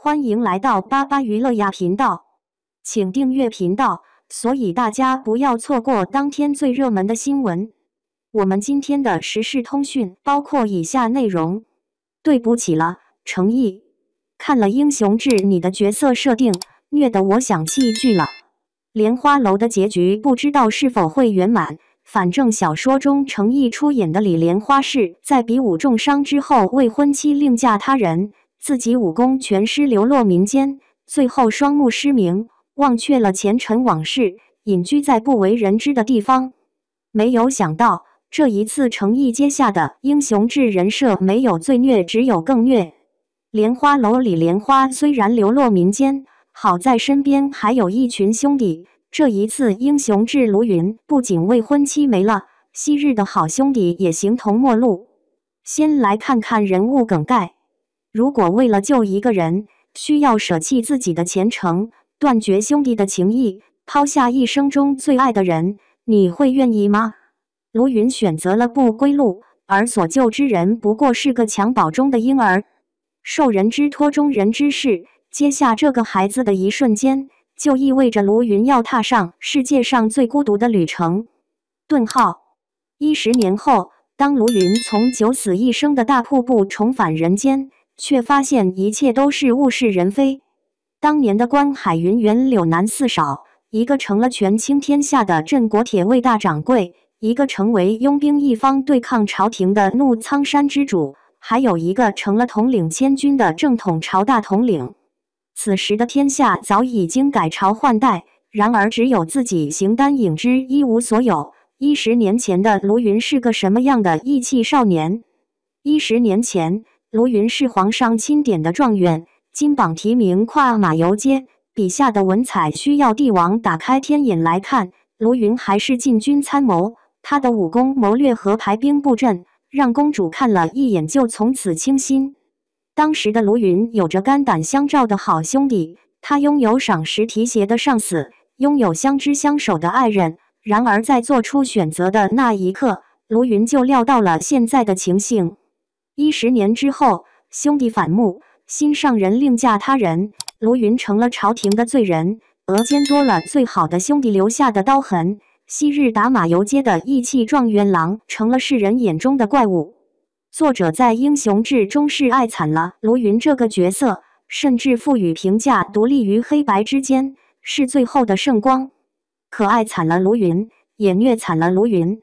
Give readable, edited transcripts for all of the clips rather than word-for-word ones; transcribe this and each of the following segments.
欢迎来到巴巴娱乐呀频道，请订阅频道，所以大家不要错过当天最热门的新闻。我们今天的时事通讯包括以下内容：对不起了，诚意。看了《英雄志》，你的角色设定虐得我想弃剧了。莲花楼的结局不知道是否会圆满，反正小说中诚意出演的李莲花是在比武重伤之后未婚妻另嫁他人，自己武功全失，流落民间，最后双目失明，忘却了前尘往事，隐居在不为人知的地方。没有想到这一次诚意接下的英雄志人设没有最虐，只有更虐。莲花楼李莲花虽然流落民间，好在身边还有一群兄弟。这一次英雄志卢云不仅未婚妻没了，昔日的好兄弟也形同陌路。先来看看人物梗概。如果为了救一个人，需要舍弃自己的前程，断绝兄弟的情谊，抛下一生中最爱的人，你会愿意吗？卢云选择了不归路，而所救之人不过是个襁褓中的婴儿。受人之托，忠人之事，接下这个孩子的一瞬间，就意味着卢云要踏上世界上最孤独的旅程。顿号。10年后，当卢云从九死一生的大瀑布重返人间，却发现一切都是物是人非。当年的关海云园柳南四少，一个成了权倾天下的镇国铁卫大掌柜，一个成为拥兵一方对抗朝廷的怒苍山之主，还有一个成了统领千军的正统朝大统领。此时的天下早已经改朝换代，然而只有自己形单影只，一无所有。10年前的卢云是个什么样的义气少年？10年前，卢云是皇上钦点的状元，金榜题名，跨马游街，笔下的文采需要帝王打开天眼来看。卢云还是禁军参谋，他的武功谋略和排兵布阵，让公主看了一眼就从此倾心。当时的卢云有着肝胆相照的好兄弟，他拥有赏识提携的上司，拥有相知相守的爱人。然而在做出选择的那一刻，卢云就料到了现在的情形。10年之后，兄弟反目，心上人另嫁他人，卢云成了朝廷的罪人，额间多了最好的兄弟留下的刀痕。昔日打马游街的义气状元郎，成了世人眼中的怪物。作者在《英雄志》中是爱惨了卢云这个角色，甚至赋予评价独立于黑白之间，是最后的圣光。可爱惨了卢云，也虐惨了卢云。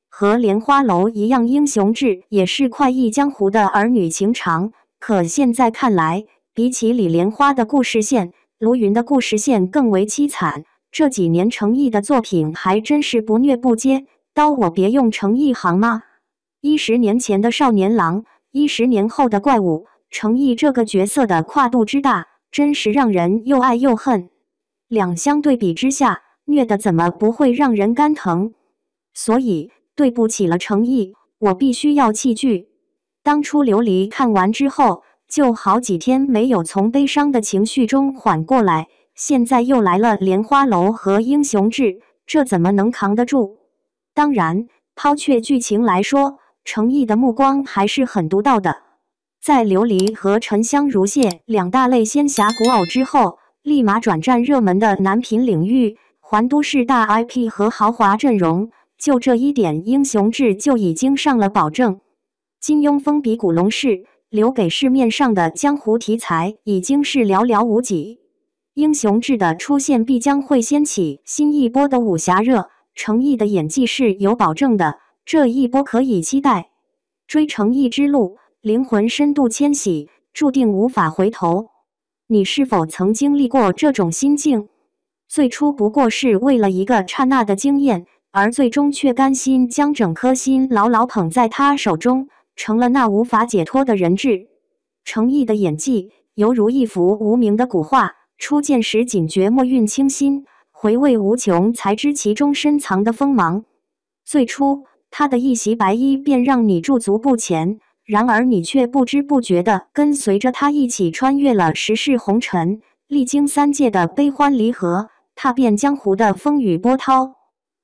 和莲花楼一样，《英雄志》也是快意江湖的儿女情长。可现在看来，比起李莲花的故事线，卢云的故事线更为凄惨。这几年诚意的作品还真是不虐不揭，刀我别用诚意行吗？10年前的少年郎，10年后的怪物，诚意这个角色的跨度之大，真是让人又爱又恨。两相对比之下，虐的怎么不会让人肝疼？所以对不起了诚意，我必须要弃剧。当初琉璃看完之后，就好几天没有从悲伤的情绪中缓过来，现在又来了莲花楼和英雄志，这怎么能扛得住？当然，抛却剧情来说，诚意的目光还是很独到的。在琉璃和沉香如屑两大类仙侠古偶之后，立马转战热门的男频领域，还都市大 IP 和豪华阵容，就这一点，英雄志就已经上了保证。金庸封笔古龙式，留给市面上的江湖题材已经是寥寥无几。英雄志的出现必将会掀起新一波的武侠热，诚意的演技是有保证的，这一波可以期待。追诚意之路，灵魂深度迁徙，注定无法回头。你是否曾经历过这种心境？最初不过是为了一个刹那的经验，而最终却甘心将整颗心牢牢捧在他手中，成了那无法解脱的人质。诚意的演技犹如一幅无名的古画，初见时仅觉墨韵清新，回味无穷才知其中深藏的锋芒。最初他的一袭白衣便让你驻足不前，然而你却不知不觉地跟随着他一起穿越了时世红尘，历经3界的悲欢离合，踏遍江湖的风雨波涛。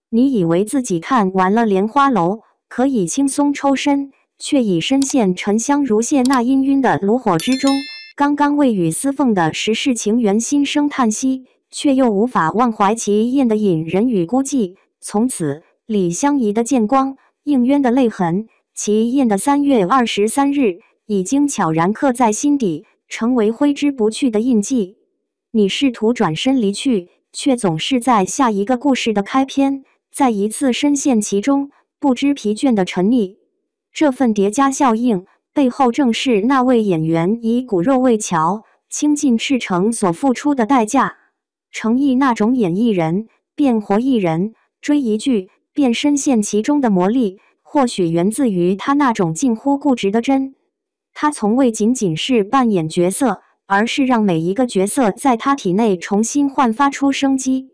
你以为自己看完了莲花楼，可以轻松抽身，却已深陷沉香如屑那氤氲的炉火之中，刚刚为雨丝凤的时世情缘心生叹息，却又无法忘怀其艳的引人与孤寂。从此，李香怡的剑光，应渊的泪痕，其艳的3月23日，已经悄然刻在心底，成为挥之不去的印记。你试图转身离去，却总是在下一个故事的开篇，再一次深陷其中，不知疲倦的沉溺。这份叠加效应背后，正是那位演员以骨肉为桥，倾尽赤诚所付出的代价。诚意那种演一人，便活一人，追一剧，便深陷其中的魔力，或许源自于他那种近乎固执的真。他从未仅仅是扮演角色，而是让每一个角色在他体内重新焕发出生机。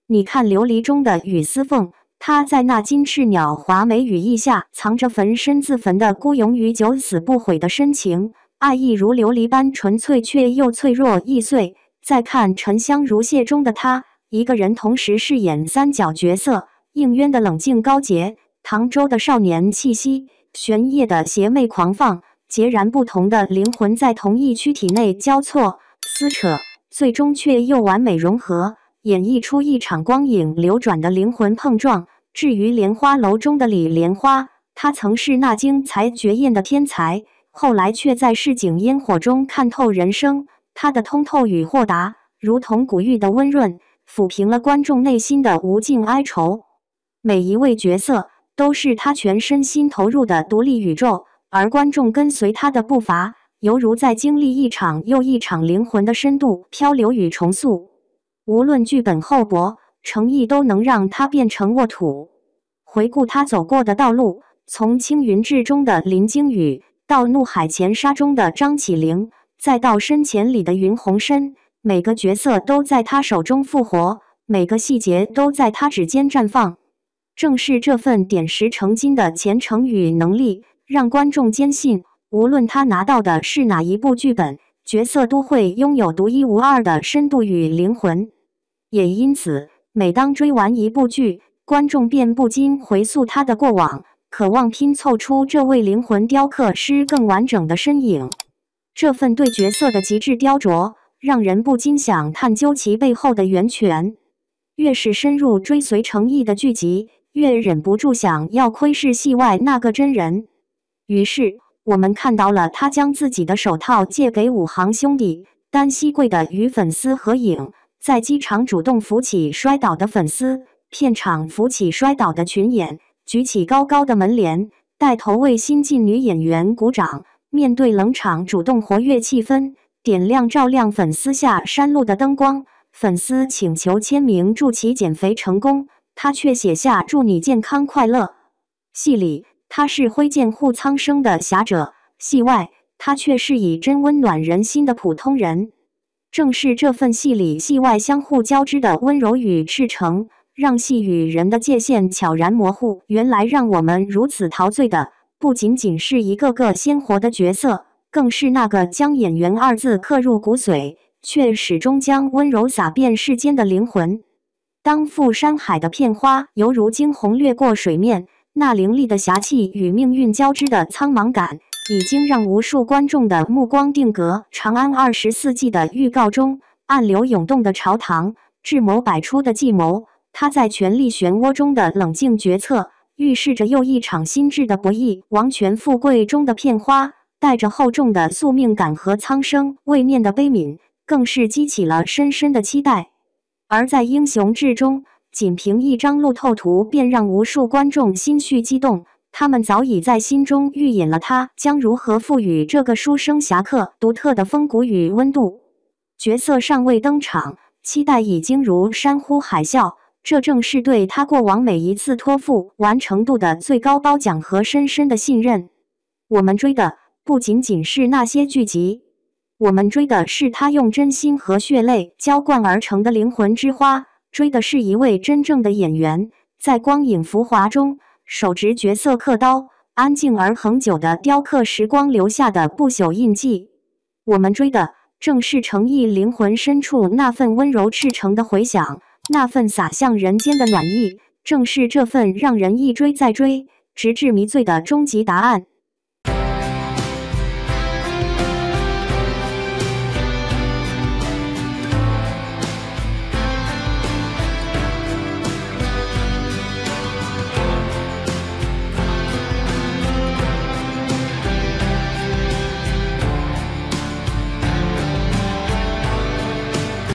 你看琉璃中的雨丝凤，她在那金翅鸟华美羽翼下，藏着焚身自焚的孤勇与九死不悔的深情，爱意如琉璃般纯粹，却又脆弱易碎。再看沉香如屑中的她，一个人同时饰演3角角色：应渊的冷静高洁，唐周的少年气息，玄烨的邪魅狂放。截然不同的灵魂在同一躯体内交错撕扯，最终却又完美融合，演绎出一场光影流转的灵魂碰撞。至于莲花楼中的李莲花，她曾是那精才绝艳的天才，后来却在市井烟火中看透人生。她的通透与豁达，如同古玉的温润，抚平了观众内心的无尽哀愁。每一位角色都是她全身心投入的独立宇宙，而观众跟随他的步伐，犹如在经历一场又一场灵魂的深度漂流与重塑。无论剧本厚薄，诚意都能让他变成沃土。回顾他走过的道路，从青云志中的林惊羽，到怒海潜沙中的张起灵，再到深潜里的云鸿深，每个角色都在他手中复活，每个细节都在他指尖绽放。正是这份点石成金的虔诚与能力，让观众坚信，无论他拿到的是哪一部剧本，角色都会拥有独一无二的深度与灵魂。也因此，每当追完一部剧，观众便不禁回溯他的过往，渴望拼凑出这位灵魂雕刻师更完整的身影。这份对角色的极致雕琢，让人不禁想探究其背后的源泉。越是深入追随诚意的剧集，越忍不住想要窥视戏外那个真人。于是，我们看到了他将自己的手套借给5行兄弟，单膝跪的与粉丝合影，在机场主动扶起摔倒的粉丝，片场扶起摔倒的群演，举起高高的门帘，带头为新晋女演员鼓掌。面对冷场，主动活跃气氛，点亮照亮粉丝下山路的灯光。粉丝请求签名，祝其减肥成功，他却写下祝你健康快乐。戏里，他是挥剑护苍生的侠者，戏外，他却是以真温暖人心的普通人。正是这份戏里戏外相互交织的温柔与赤诚，让戏与人的界限悄然模糊。原来让我们如此陶醉的，不仅仅是一个个鲜活的角色，更是那个将演员2字刻入骨髓，却始终将温柔洒遍世间的灵魂。当赴山海的片花犹如惊鸿掠过水面，那凌厉的侠气与命运交织的苍茫感，已经让无数观众的目光定格。长安24季的预告中，暗流涌动的朝堂，智谋百出的计谋，他在权力漩涡中的冷静决策，预示着又一场心智的博弈。王权富贵中的片花，带着厚重的宿命感和苍生未面的悲悯，更是激起了深深的期待。而在英雄志中，仅凭一张路透图便让无数观众心绪激动，他们早已在心中预演了他将如何赋予这个书生侠客独特的风骨与温度。角色尚未登场，期待已经如山呼海啸，这正是对他过往每一次托付完成度的最高褒奖和深深的信任。我们追的不仅仅是那些剧集，我们追的是他用真心和血泪浇灌而成的灵魂之花，追的是一位真正的演员，在光影浮华中手执角色刻刀，安静而恒久地雕刻时光留下的不朽印记。我们追的正是诚意灵魂深处那份温柔赤诚的回响，那份洒向人间的暖意，正是这份让人一追再追，直至迷醉的终极答案。